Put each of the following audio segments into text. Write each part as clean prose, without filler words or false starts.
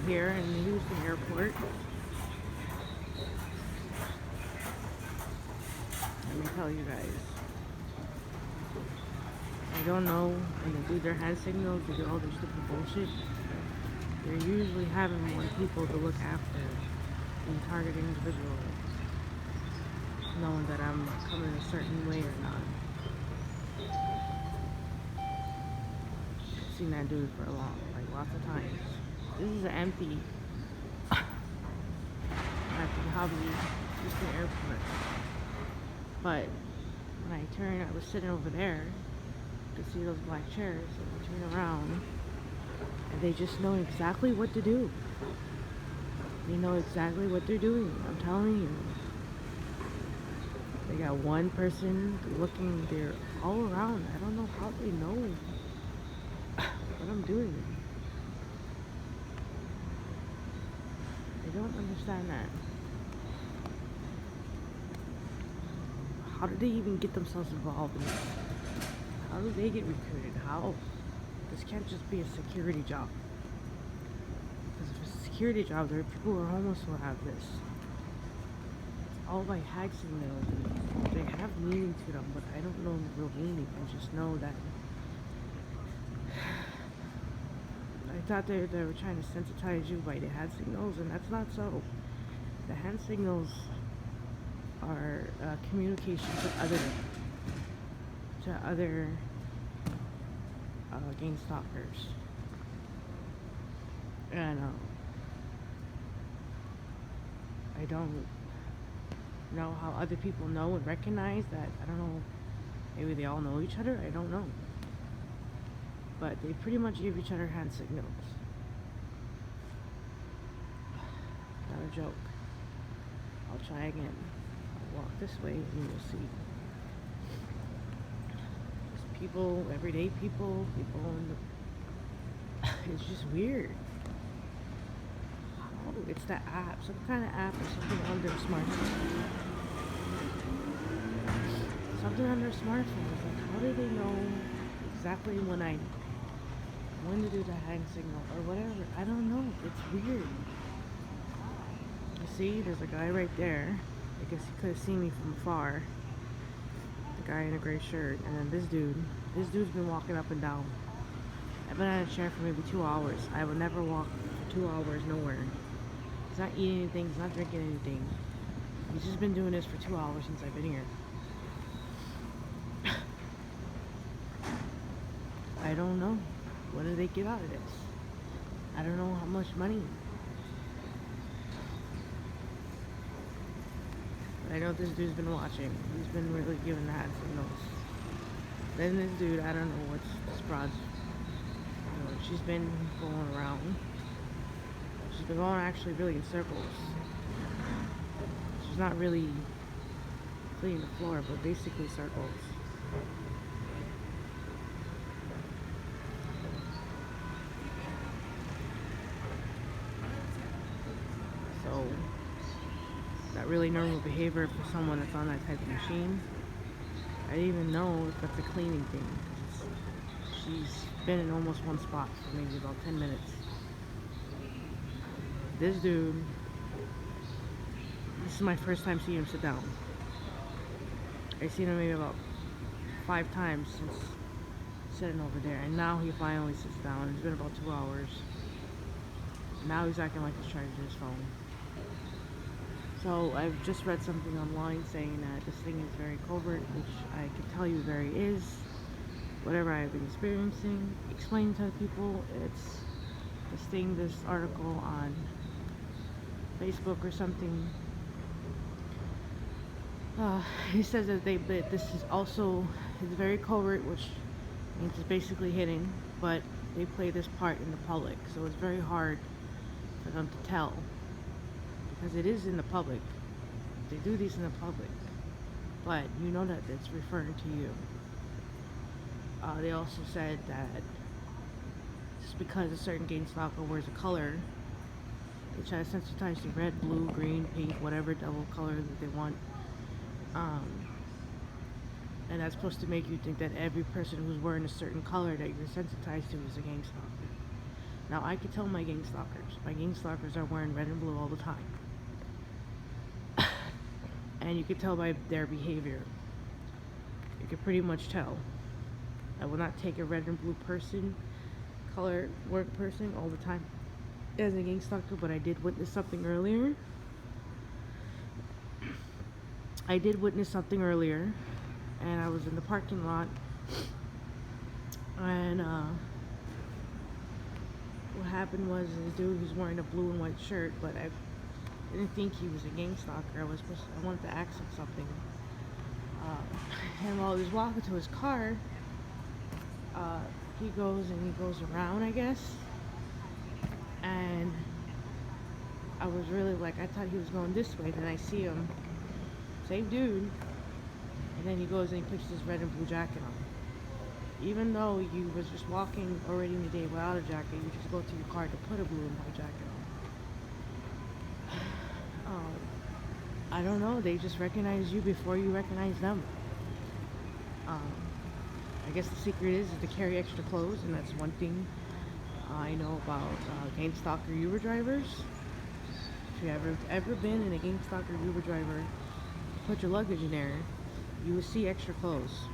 here in the Houston airport. Let me tell you guys. I don't know when they do their hand signals, they do all their stupid bullshit. They're usually having more people to look after and targeting individuals, knowing that I'm coming a certain way or not. I've seen that dude for a long, like lots of times. This is an empty Hobby Houston airport. But when I turned, I was sitting over there to see those black chairs, and I turn around, and they just know exactly what to do. They know exactly what they're doing. I'm telling you. They got one person looking there all around. I don't know how they know what I'm doing. I don't understand that. How did they even get themselves involved in this? How do they get recruited? How? This can't just be a security job. Because if it's a security job, there are people who are homeless who have this. It's all by hag signals. They have meaning to them, but I don't know the real meaning. I just know that I thought they were trying to sensitize you by the hand signals, and that's not so. The hand signals are communication to other gang stalkers. And I don't know how other people know and recognize that. I don't know. Maybe they all know each other. I don't know. But they pretty much give each other hand signals. Not a joke. I'll try again. I'll walk this way and you'll see. Just people, everyday people in the... It's just weird. Oh, it's the app. Some kind of app or something on their smartphone. Something on their smartphone. It's like, how do they know exactly when to do the hand signal or whatever? I don't know. It's weird. You see, there's a guy right there. I guess he could have seen me from afar. The guy in a gray shirt. And then this dude's been walking up and down. I've been on a chair for maybe 2 hours. I would never walk for 2 hours nowhere. He's not eating anything. He's not drinking anything. He's just been doing this for 2 hours since I've been here. I don't know. What do they get out of this? I don't know how much money. But I know this dude's been watching. He's been really giving the hand signals. Then this dude, I don't know what's this broad's. She's been going around. She's been going actually really in circles. She's not really cleaning the floor, but basically circles. So, not really normal behavior for someone that's on that type of machine. I didn't even know if that's a cleaning thing. She's been in almost one spot for maybe about 10 minutes. This dude, this is my first time seeing him sit down. I've seen him maybe about 5 times since sitting over there, and now he finally sits down. It's been about 2 hours. Now he's acting like he's trying to do his phone. So I've just read something online saying that this thing is very covert, which I can tell you very is. Whatever I've been experiencing, explaining to people, it's this article on Facebook or something. He says that this is also, it's very covert, which means it's basically hidden, but they play this part in the public, so it's very hard for them to tell, because it is in the public. They do these in the public, but you know that it's referring to you. They also said that just because a certain gang stalker wears a color, they try to sensitize you red, blue, green, pink, whatever double color that they want. And that's supposed to make you think that every person who's wearing a certain color that you're sensitized to is a gang stalker. Now I could tell my gang stalkers. My gang stalkers are wearing red and blue all the time. And you could tell by their behavior. You could pretty much tell. I will not take a red and blue person, color work person all the time as a gang stalker, but I did witness something earlier. And I was in the parking lot, and what happened was this dude was wearing a blue and white shirt, but I didn't think he was a gang stalker. I wanted to ask him something. And while he was walking to his car, he goes around, I guess. And I was really like, I thought he was going this way. Then I see him, same dude, and then he goes and he puts his red and blue jacket on. Even though you was just walking already in the day without a jacket, you just go to your car to put a blue and white jacket on. I don't know, they just recognize you before you recognize them. I guess the secret is to carry extra clothes, and that's one thing I know about gang stalker Uber drivers. If you ever been in a gang stalker Uber driver, put your luggage in there, you would see extra clothes.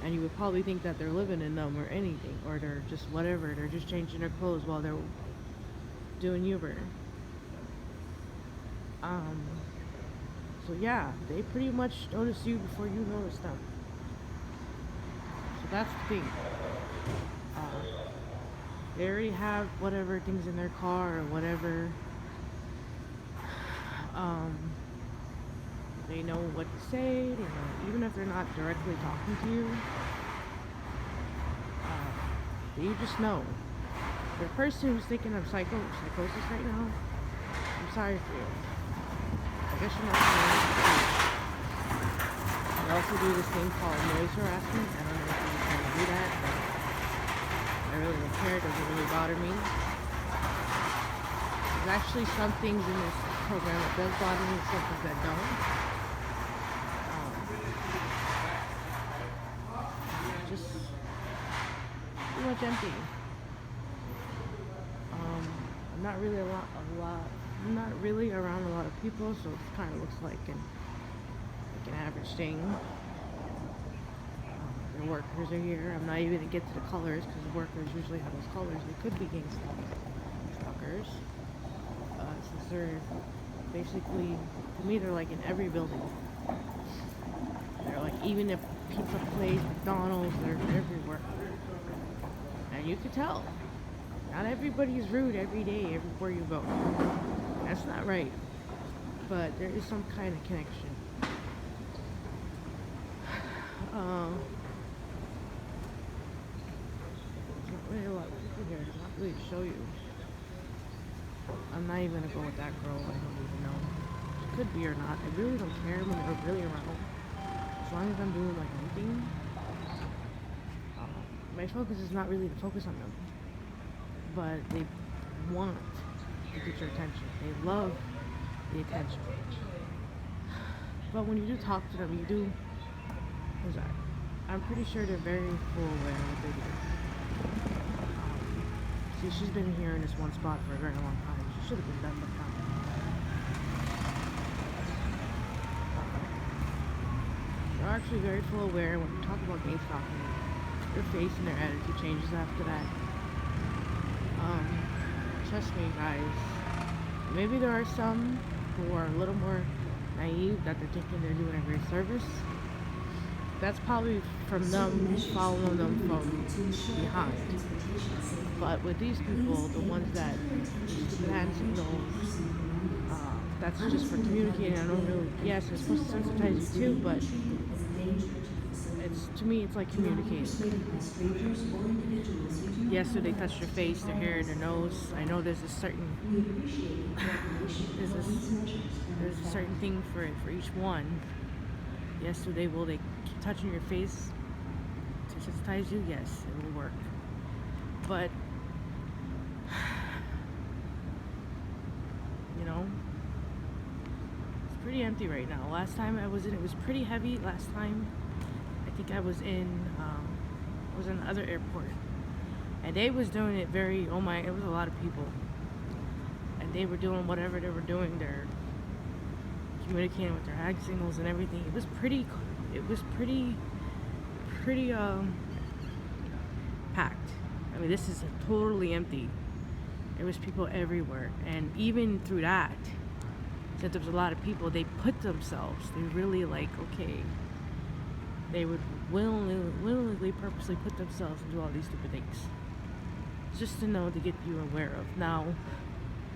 And you would probably think that they're living in them or anything, or they're just whatever, they're just changing their clothes while they're doing Uber. So yeah, they pretty much notice you before you notice them. So that's the thing. They already have whatever things in their car or whatever. They know what to say, they know, even if they're not directly talking to you. You just know. The person who's thinking of psychosis right now, I'm sorry for you. I guess you're not going to. I also do this thing called noise harassment. I don't know if you can do that, but I really don't care. It doesn't really bother me. There's actually some things in this program that does bother me, some things that don't. Just pretty much empty. I'm not really I'm not really around a lot of people, so it kind of looks like an average thing. The workers are here. I'm not even gonna get to the colors because the workers usually have those colors. They could be gang stalkers, since they're basically, to me, they're like in every building. They're like, even if pizza place, McDonald's, they're everywhere. And you could tell. Not everybody is rude every day, everywhere you go. That's not right. But there is some kind of connection. There's not really a lot of people here. There's not really to show you. I'm not even gonna go with that girl. I don't even know. She could be or not. I really don't care when they're really around. As long as I'm doing like anything. My focus is not really to focus on them. But they want to get your attention. They love the attention. But when you do talk to them, you do. What's that? I'm pretty sure they're very full aware of what they do. See, she's been here in this one spot for a very long time. She should have been done by now. They're actually very full aware when you talk about gang stalking. Their face and their attitude changes after that. Trust me, guys. Maybe there are some who are a little more naive that they're thinking they're doing a great service. That's probably from them following them from behind. But with these people, the ones that use the hand signals, that's just for communicating. I don't really. Yes, it's supposed to sensitize you too, but to me, it's like communicating. Yes, so they touch their face, their hair, their nose. I know there's a certain thing for each one. Yes, so they keep touching your face to sensitize you. Yes, it will work. But it's pretty empty right now. Last time I was in, it was pretty heavy. Last time I think I was in the other airport. And they was doing it very, oh my, it was a lot of people. And they were doing whatever they were doing. They're communicating with their hand signals and everything. It was pretty packed. I mean, this is totally empty. There was people everywhere. And even through that, since there was a lot of people, they put themselves, they really like, okay, they would willingly, purposely put themselves into all these stupid things. Just to know, to get you aware of. Now,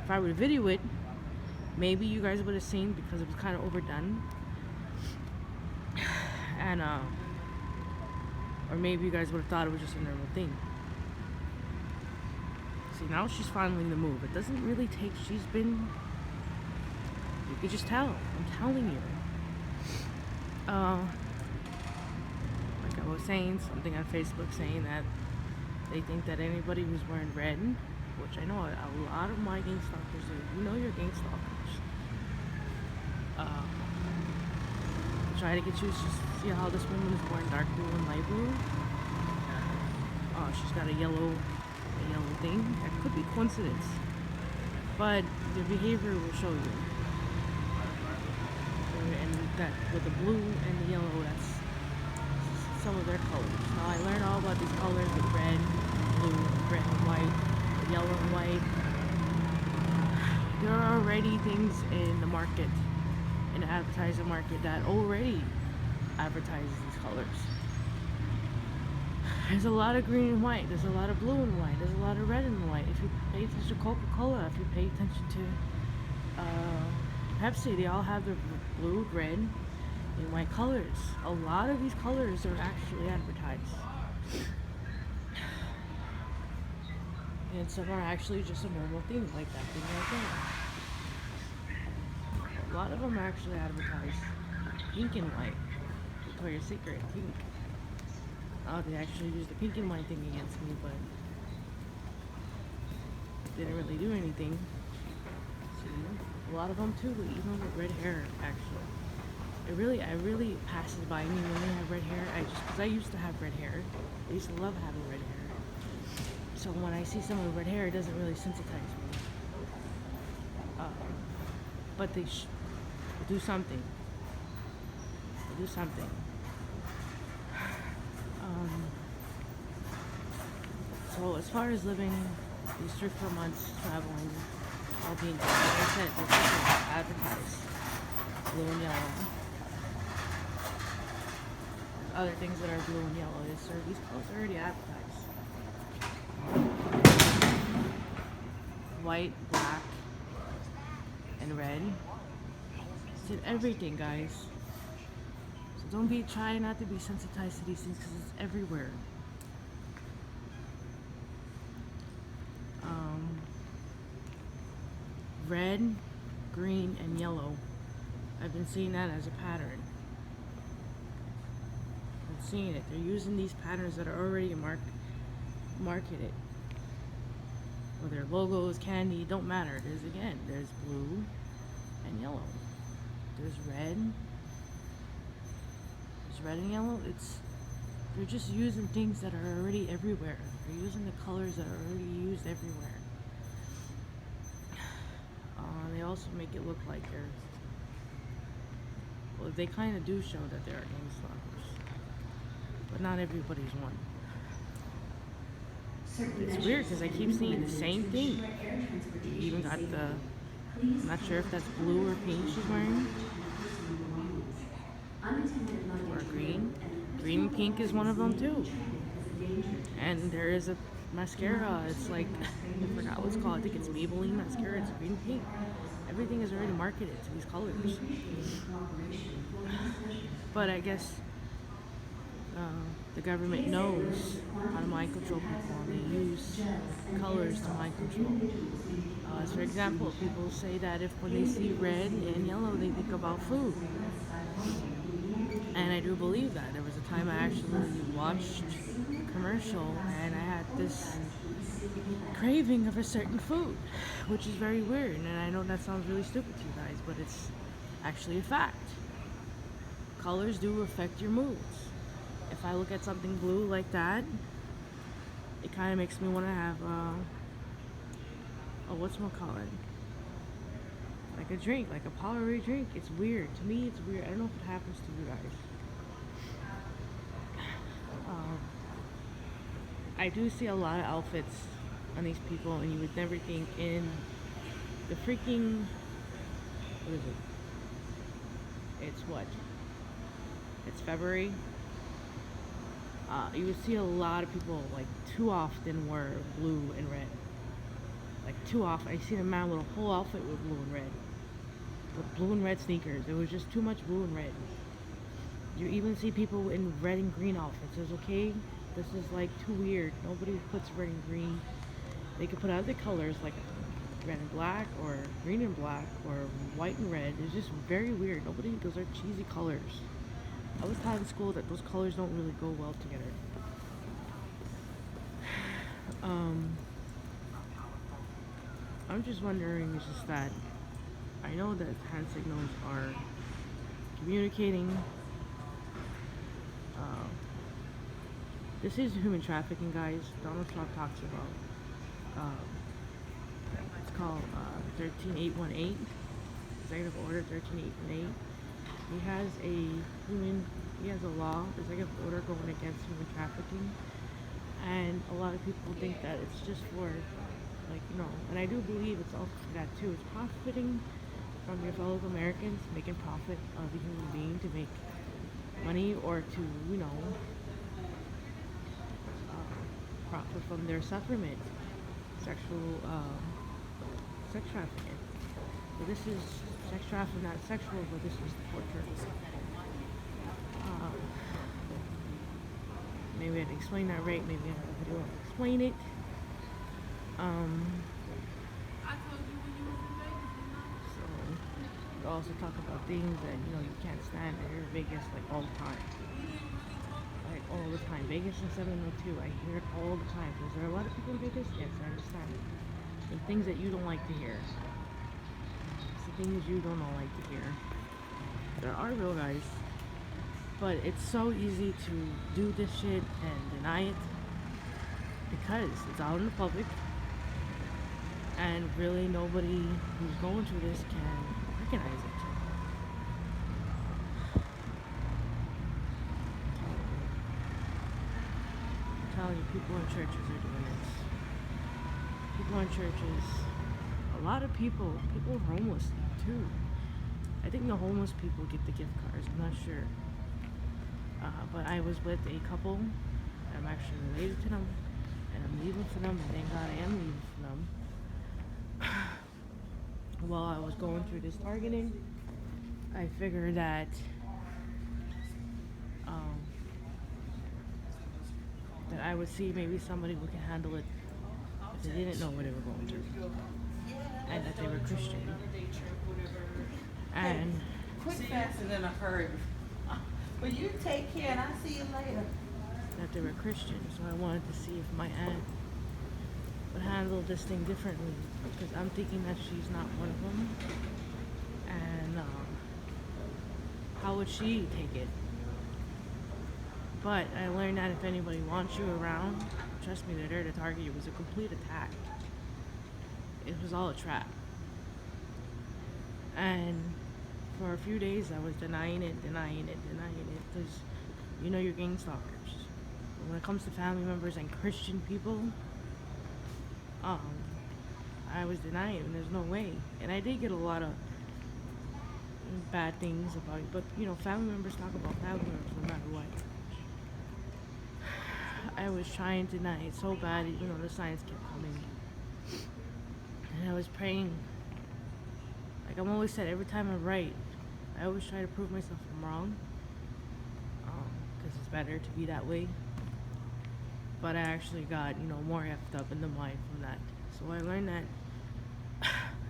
if I were to video it, maybe you guys would have seen, because it was kind of overdone. And, or maybe you guys would have thought it was just a normal thing. See, now she's finally the move. It doesn't really take, she's been, you could just tell. I'm telling you. Like I was saying, something on Facebook saying that they think that anybody who's wearing red, which I know a lot of my gang stalkers do. You know you're gang stalkers. Try to get you to see how this woman is wearing dark blue and light blue. She's got a yellow thing. That could be coincidence, but the behavior will show you. And that with the blue and the yellow, that's some of their colors. Now I learned all about these colors with red, blue, red and white, yellow and white. There are already things in the market, in the advertising market, that already advertises these colors. There's a lot of green and white, there's a lot of blue and white, there's a lot of red and white. If you pay attention to Coca-Cola, if you pay attention to Pepsi, they all have the blue, red, and white colors. A lot of these colors are actually advertised. And some are actually just a normal thing, like that thing right there. A lot of them are actually advertised pink and white. Victoria's Secret, pink. They actually used the pink and white thing against me, but didn't really do anything. See, a lot of them too, even with red hair, actually. It really passes by me when they have red hair. Because I used to have red hair. I used to love having red hair. So when I see someone with red hair, it doesn't really sensitize me. But they do something. They do something. So as far as living these 3-4 months traveling, all being, like I said, this is advertised, blue and yellow. There's other things that are blue and yellow. These clothes are already advertised. White, black, and red. It's in everything, guys. So try not to be sensitized to these things, because it's everywhere. Red, green, and yellow. I've been seeing that as a pattern. I'm seeing it. They're using these patterns that are already marketed. Whether their logos, candy, don't matter. There's blue and yellow. There's red. There's red and yellow. They're just using things that are already everywhere. They're using the colors that are already used everywhere. They also make it look like they kind of do show that there are gang stalkers, but not everybody's one. It's weird because I keep seeing the same thing. You even got I'm not sure if that's blue or pink she's wearing, or green. Green and pink is one of them too. And there is a mascara. It's like, I forgot what it's called. I think it's Maybelline mascara. It's green and pink. Everything is already marketed to these colors. But I guess the government knows how to mind control people, and they use colors to mind control. For example, people say that when they see red and yellow, they think about food. And I do believe that. There was a time I actually watched a commercial and I had this craving of a certain food, which is very weird. And I know that sounds really stupid to you guys, but it's actually a fact. Colors do affect your moods. If I look at something blue like that, it kind of makes me want to have a whatchamacallit, like a drink, like a Powerade drink. It's weird. To me, it's weird. I don't know if it happens to you guys. Um, I do see a lot of outfits on these people, and you would never think in the freaking, what is it? It's what? It's February. You would see a lot of people, like, too often wear blue and red. Like, too often. I seen a man with a whole outfit with blue and red. With blue and red sneakers. It was just too much blue and red. You even see people in red and green outfits. It's okay. This is like too weird. Nobody puts red and green. They could put other colors like red and black or green and black or white and red. It's just very weird. Nobody, those are cheesy colors. I was taught in school that those colors don't really go well together. I'm just wondering, it's just that I know that hand signals are communicating. This is human trafficking, guys. Donald Trump talks about. It's called 13818, Executive Order 13818. He has a law, executive order going against human trafficking, and a lot of people think that it's just for, like, and I do believe it's also for that too. It's profiting from your fellow Americans, making profit of a human being to make money or to, profit from their sufferment, sex trafficking. So this is sex trafficking, not sexual, but this is torture. Maybe I'd explain that right. Maybe I have a video to explain it. So we also talk about things that you can't stand to hear in Vegas like all the time. Like all the time. Vegas in 702. I hear it all the time. Is there a lot of people in Vegas? Yes, I understand. The things that you don't like to hear. It's the things you don't like to hear. There are real guys. But it's so easy to do this shit and deny it because it's out in the public and really nobody who's going through this can recognize it. I'm telling you, people in churches are doing this. People in churches, a lot of people homeless too. I think the homeless people get the gift cards, I'm not sure. But I was with a couple, I'm actually related to them, and I'm leaving for them, and thank God I am leaving for them. While I was going through this targeting, I figured that that I would see maybe somebody who can handle it if they didn't know what they were going through, and that they were Christian. And quit faster than a hurry. Well, you take care and I'll see you later. That they were Christian, so I wanted to see if my aunt would handle this thing differently, because I'm thinking that she's not one of them. And how would she take it? But I learned that if anybody wants you around, trust me, they're there to target you. It was a complete attack. It was all a trap. And for a few days I was denying it, because you're gang stalkers. But when it comes to family members and Christian people, I was denying it, and there's no way. And I did get a lot of bad things about it, but family members talk about family members no matter what. I was trying to deny it so bad, the signs kept coming. And I was praying. Like I'm always said, every time I write, I always try to prove myself I'm wrong, because it's better to be that way. But I actually got, more effed up in the mind from that. So I learned that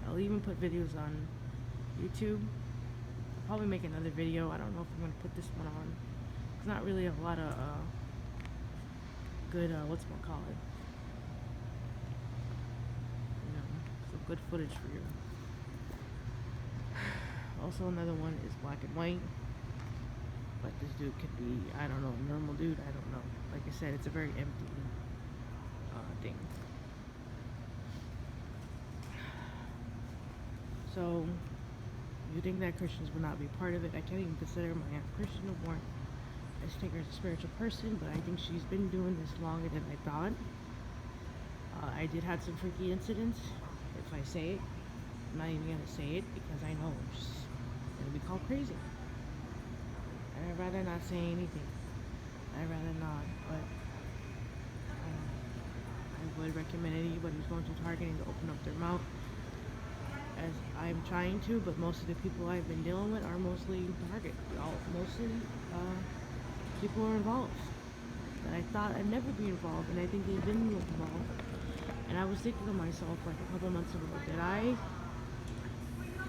I'll even put videos on YouTube. I'll probably make another video. I don't know if I'm going to put this one on. It's not really a lot of good, whatchamacallit. Some good footage for you. Also, another one is black and white. But this dude could be, I don't know, normal dude, I don't know. Like I said, it's a very empty everything. So, you think that Christians would not be part of it? I can't even consider my aunt Christian no more. I just take her as a spiritual person, but I think she's been doing this longer than I thought. I did have some freaky incidents. If I say it, I'm not even gonna say it because I know I'm just gonna be called crazy. And I'd rather not say anything. I'd rather not, but I would recommend anybody who's going to targeting to open up their mouth, as I'm trying to, but most of the people I've been dealing with are mostly target. Mostly people are involved. And I thought I'd never be involved, and I think they've been involved. And I was thinking to myself like a couple months ago, did I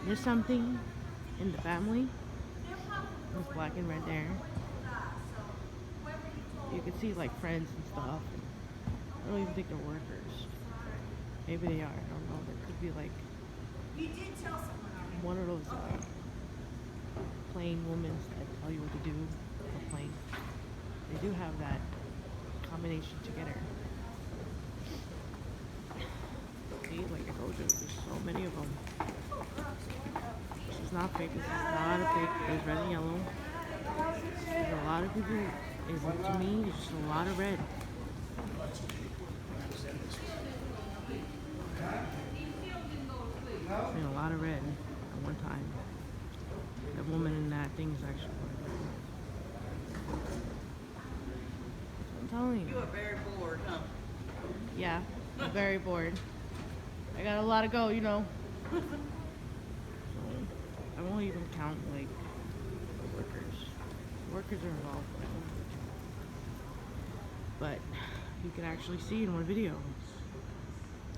miss something in the family? With black and red there. You can see like friends and stuff. I don't even think they're workers. Maybe they are. I don't know. There could be like one of those plain women that tell you what to do. Or plain. They do have that combination together. See, like I told you, there's so many of them. This is not fake. This is not a fake. There's red and yellow. There's a lot of people. To me, it's just a lot of red. I mean, a lot of red at one time. That woman in that thing is actually I'm telling you. You are very bored, huh? Yeah, I'm very bored. I got a lot to go, you know. So, I won't even count like the workers. The workers are involved, but I won't really count. But you can actually see in one video.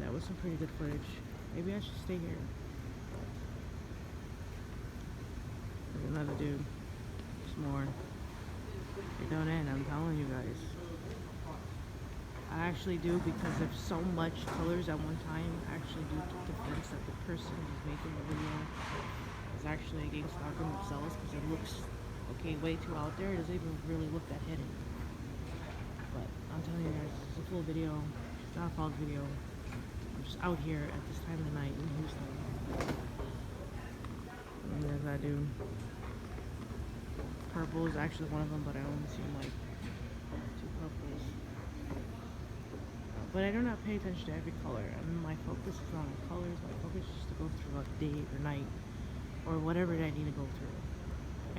That was some pretty good footage. Maybe I should stay here. There's another dude. There's more. They don't end, I'm telling you guys. I actually do, because of so much colors at one time, I actually do get the sense that the person who's making the video is actually against stalking themselves, because it looks, okay, way too out there. It doesn't even really look that hidden. But I'm telling you guys, it's a full video. It's not a false video. I'm just out here at this time of the night in Houston. And there's that dude. Purple is actually one of them, but I only see like 2 purples. But I do not pay attention to every color. I mean, my focus is on the colors. My focus is just to go through a day or night, or whatever I need to go through.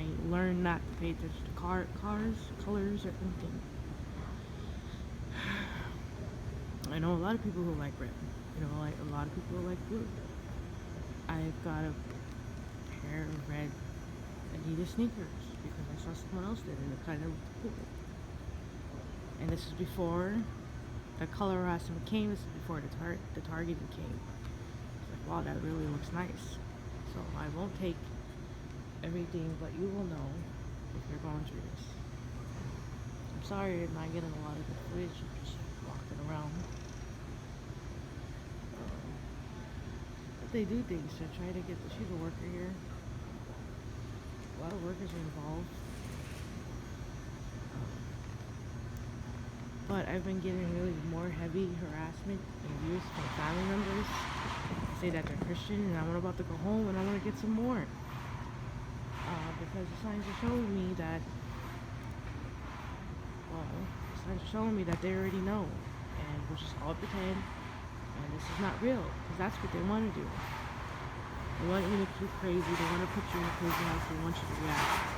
I learn not to pay attention to cars, colors, or anything. I know a lot of people who like red. You know, like a lot of people who like blue. I've got a pair of red Adidas sneakers because I saw someone else did, and it kind of looked cool. And this is before the color harassment came. This is before the targeting came. It's like, wow, that really looks nice. So I won't take everything, but you will know if you're going through this. I'm sorry I'm not getting a lot of good footage. I'm just walking around. But they do things to try to get she's a worker here. A lot of workers are involved. But I've been getting really more heavy harassment and abuse from family members. They say that they're Christian, and I'm about to go home and I want to get some more. Because the signs are showing me that, the signs are showing me that they already know. And we're just all pretend, and this is not real. Because that's what they want to do. They want you to make you crazy. They want to put you in a crazy house. They want you to react.